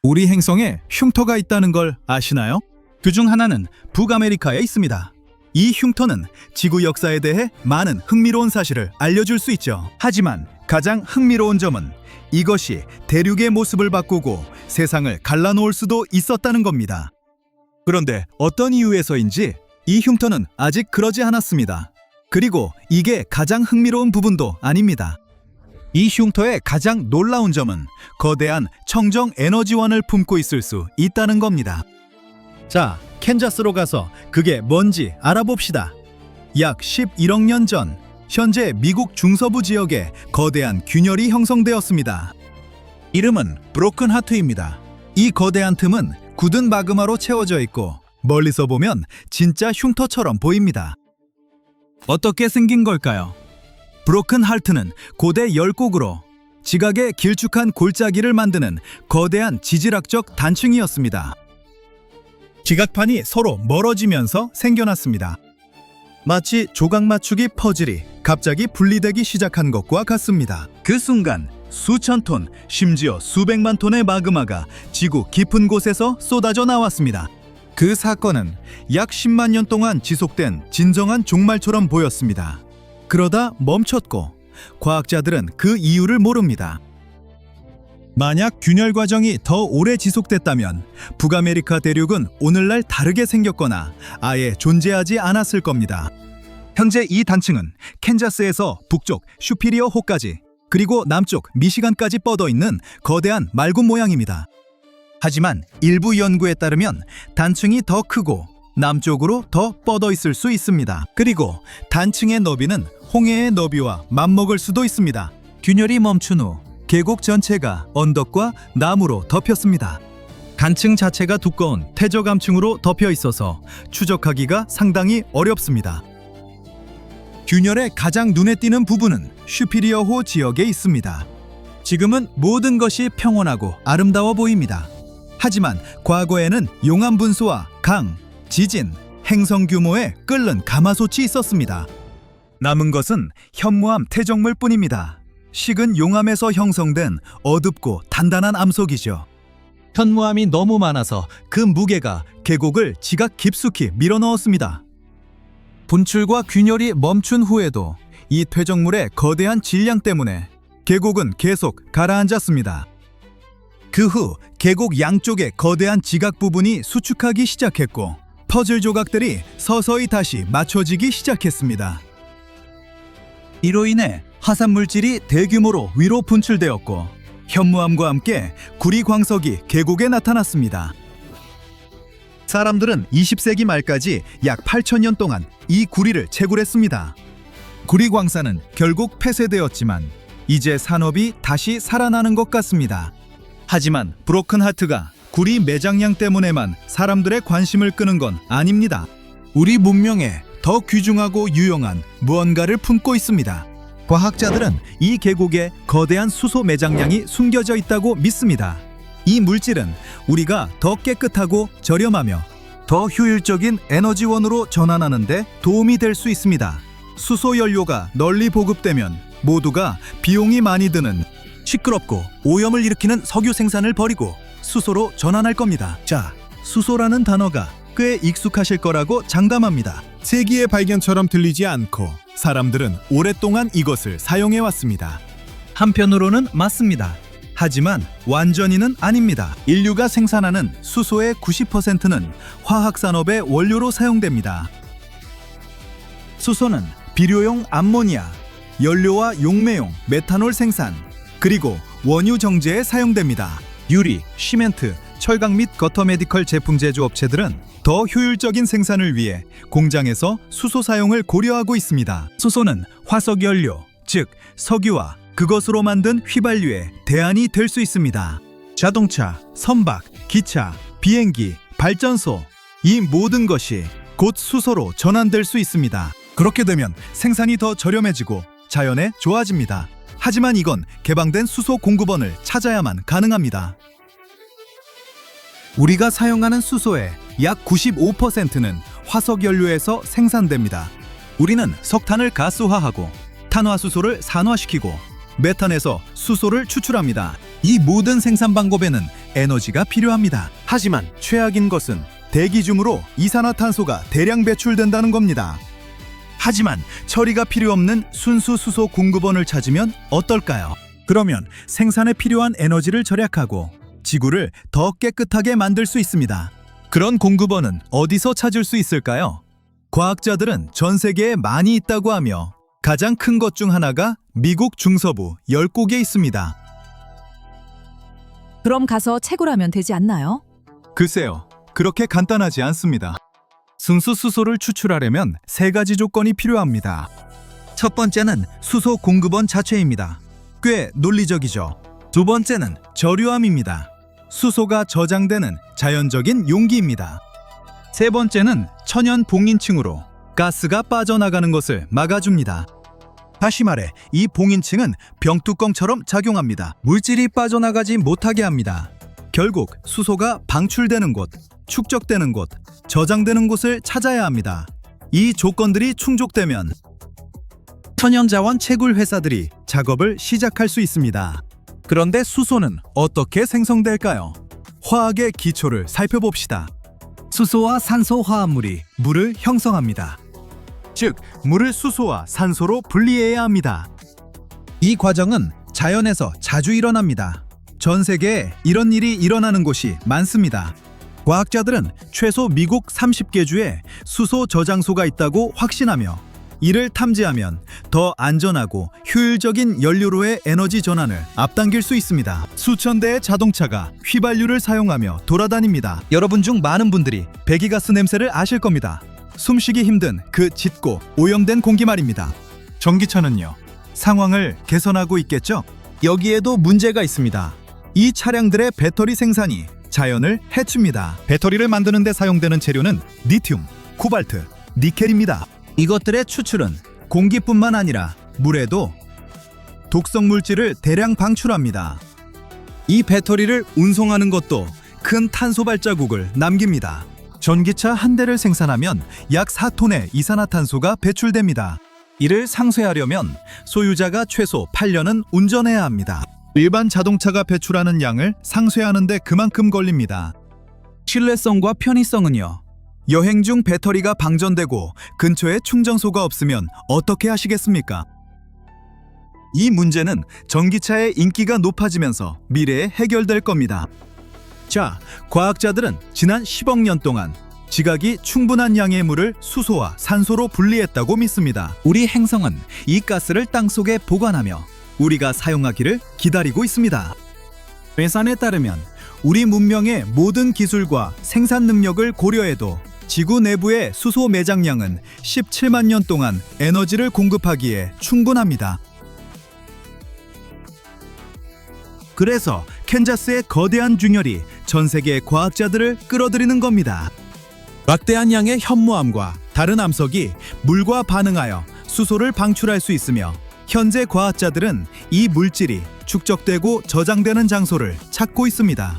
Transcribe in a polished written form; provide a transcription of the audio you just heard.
우리 행성에 흉터가 있다는 걸 아시나요? 그중 하나는 북아메리카에 있습니다. 이 흉터는 지구 역사에 대해 많은 흥미로운 사실을 알려줄 수 있죠. 하지만 가장 흥미로운 점은 이것이 대륙의 모습을 바꾸고 세상을 갈라놓을 수도 있었다는 겁니다. 그런데 어떤 이유에서인지 이 흉터는 아직 그러지 않았습니다. 그리고 이게 가장 흥미로운 부분도 아닙니다. 이 흉터의 가장 놀라운 점은 거대한 청정 에너지원을 품고 있을 수 있다는 겁니다. 자, 캔자스로 가서 그게 뭔지 알아봅시다. 약 11억 년 전, 현재 미국 중서부 지역에 거대한 균열이 형성되었습니다. 이름은 브로큰 하트입니다. 이 거대한 틈은 굳은 마그마로 채워져 있고 멀리서 보면 진짜 흉터처럼 보입니다. 어떻게 생긴 걸까요? 브로큰 하트는 고대 열곡으로 지각의 길쭉한 골짜기를 만드는 거대한 지질학적 단층이었습니다. 지각판이 서로 멀어지면서 생겨났습니다. 마치 조각 맞추기 퍼즐이 갑자기 분리되기 시작한 것과 같습니다. 그 순간 수천 톤, 심지어 수백만 톤의 마그마가 지구 깊은 곳에서 쏟아져 나왔습니다. 그 사건은 약 10만 년 동안 지속된 진정한 종말처럼 보였습니다. 그러다 멈췄고 과학자들은 그 이유를 모릅니다. 만약 균열 과정이 더 오래 지속됐다면 북아메리카 대륙은 오늘날 다르게 생겼거나 아예 존재하지 않았을 겁니다. 현재 이 단층은 캔자스에서 북쪽 슈피리어 호까지 그리고 남쪽 미시간까지 뻗어 있는 거대한 말굽 모양입니다. 하지만 일부 연구에 따르면 단층이 더 크고 남쪽으로 더 뻗어 있을 수 있습니다. 그리고 단층의 너비는 홍해의 너비와 맞먹을 수도 있습니다. 균열이 멈춘 후 계곡 전체가 언덕과 나무로 덮였습니다. 단층 자체가 두꺼운 퇴적암층으로 덮여 있어서 추적하기가 상당히 어렵습니다. 균열의 가장 눈에 띄는 부분은 슈피리어호 지역에 있습니다. 지금은 모든 것이 평온하고 아름다워 보입니다. 하지만 과거에는 용암 분수와 강, 지진, 행성 규모의 끓는 가마솥이 있었습니다. 남은 것은 현무암 퇴적물 뿐입니다. 식은 용암에서 형성된 어둡고 단단한 암석이죠. 현무암이 너무 많아서 그 무게가 계곡을 지각 깊숙이 밀어넣었습니다. 분출과 균열이 멈춘 후에도 이 퇴적물의 거대한 질량 때문에 계곡은 계속 가라앉았습니다. 그 후 계곡 양쪽의 거대한 지각 부분이 수축하기 시작했고 퍼즐 조각들이 서서히 다시 맞춰지기 시작했습니다. 이로 인해 화산물질이 대규모로 위로 분출되었고 현무암과 함께 구리 광석이 계곡에 나타났습니다. 사람들은 20세기 말까지 약 8,000년 동안 이 구리를 채굴했습니다. 구리 광산은 결국 폐쇄되었지만 이제 산업이 다시 살아나는 것 같습니다. 하지만 브로큰 하트가 구리 매장량 때문에만 사람들의 관심을 끄는 건 아닙니다. 우리 문명에 더 귀중하고 유용한 무언가를 품고 있습니다. 과학자들은 이 계곡에 거대한 수소 매장량이 숨겨져 있다고 믿습니다. 이 물질은 우리가 더 깨끗하고 저렴하며 더 효율적인 에너지원으로 전환하는 데 도움이 될 수 있습니다. 수소 연료가 널리 보급되면 모두가 비용이 많이 드는 시끄럽고 오염을 일으키는 석유 생산을 버리고 수소로 전환할 겁니다. 자, 수소라는 단어가 꽤 익숙하실 거라고 장담합니다. 세기의 발견처럼 들리지 않고 사람들은 오랫동안 이것을 사용해왔습니다. 한편으로는 맞습니다. 하지만 완전히는 아닙니다. 인류가 생산하는 수소의 90%는 화학산업의 원료로 사용됩니다. 수소는 비료용 암모니아, 연료와 용매용 메탄올 생산, 그리고 원유 정제에 사용됩니다. 유리, 시멘트, 철강 및 거터 메디컬 제품 제조 업체들은 더 효율적인 생산을 위해 공장에서 수소 사용을 고려하고 있습니다. 수소는 화석 연료, 즉 석유와 그것으로 만든 휘발유의 대안이 될 수 있습니다. 자동차, 선박, 기차, 비행기, 발전소, 이 모든 것이 곧 수소로 전환될 수 있습니다. 그렇게 되면 생산이 더 저렴해지고 자연에 좋아집니다. 하지만 이건 개방된 수소 공급원을 찾아야만 가능합니다. 우리가 사용하는 수소의 약 95%는 화석연료에서 생산됩니다. 우리는 석탄을 가스화하고 탄화수소를 산화시키고 메탄에서 수소를 추출합니다. 이 모든 생산 방법에는 에너지가 필요합니다. 하지만 최악인 것은 대기 중으로 이산화탄소가 대량 배출된다는 겁니다. 하지만 처리가 필요 없는 순수 수소 공급원을 찾으면 어떨까요? 그러면 생산에 필요한 에너지를 절약하고 지구를 더 깨끗하게 만들 수 있습니다. 그런 공급원은 어디서 찾을 수 있을까요? 과학자들은 전 세계에 많이 있다고 하며 가장 큰 것 중 하나가 미국 중서부 열곡에 있습니다. 그럼 가서 채굴하면 되지 않나요? 글쎄요, 그렇게 간단하지 않습니다. 순수 수소를 추출하려면 세 가지 조건이 필요합니다. 첫 번째는 수소 공급원 자체입니다. 꽤 논리적이죠. 두 번째는 저류함입니다. 수소가 저장되는 자연적인 용기입니다. 세 번째는 천연 봉인층으로 가스가 빠져나가는 것을 막아줍니다. 다시 말해, 이 봉인층은 병뚜껑처럼 작용합니다. 물질이 빠져나가지 못하게 합니다. 결국 수소가 방출되는 곳, 축적되는 곳, 저장되는 곳을 찾아야 합니다. 이 조건들이 충족되면 천연자원 채굴 회사들이 작업을 시작할 수 있습니다. 그런데 수소는 어떻게 생성될까요? 화학의 기초를 살펴봅시다. 수소와 산소 화합물이 물을 형성합니다. 즉, 물을 수소와 산소로 분리해야 합니다. 이 과정은 자연에서 자주 일어납니다. 전 세계에 이런 일이 일어나는 곳이 많습니다. 과학자들은 최소 미국 30개 주에 수소 저장소가 있다고 확신하며 이를 탐지하면 더 안전하고 효율적인 연료로의 에너지 전환을 앞당길 수 있습니다. 수천 대의 자동차가 휘발유를 사용하며 돌아다닙니다. 여러분 중 많은 분들이 배기가스 냄새를 아실 겁니다. 숨쉬기 힘든 그 짙고 오염된 공기 말입니다. 전기차는요, 상황을 개선하고 있겠죠? 여기에도 문제가 있습니다. 이 차량들의 배터리 생산이 자연을 해칩니다. 배터리를 만드는 데 사용되는 재료는 리튬, 코발트, 니켈입니다. 이것들의 추출은 공기뿐만 아니라 물에도 독성 물질을 대량 방출합니다. 이 배터리를 운송하는 것도 큰 탄소 발자국을 남깁니다. 전기차 한 대를 생산하면 약 4톤의 이산화탄소가 배출됩니다. 이를 상쇄하려면 소유자가 최소 8년은 운전해야 합니다. 일반 자동차가 배출하는 양을 상쇄하는 데 그만큼 걸립니다. 신뢰성과 편의성은요? 여행 중 배터리가 방전되고 근처에 충전소가 없으면 어떻게 하시겠습니까? 이 문제는 전기차의 인기가 높아지면서 미래에 해결될 겁니다. 자, 과학자들은 지난 10억 년 동안 지각이 충분한 양의 물을 수소와 산소로 분리했다고 믿습니다. 우리 행성은 이 가스를 땅속에 보관하며 우리가 사용하기를 기다리고 있습니다. 회산에 따르면 우리 문명의 모든 기술과 생산 능력을 고려해도 지구 내부의 수소 매장량은 17만 년 동안 에너지를 공급하기에 충분합니다. 그래서 캔자스의 거대한 균열이 전 세계의 과학자들을 끌어들이는 겁니다. 막대한 양의 현무암과 다른 암석이 물과 반응하여 수소를 방출할 수 있으며 현재 과학자들은 이 물질이 축적되고 저장되는 장소를 찾고 있습니다.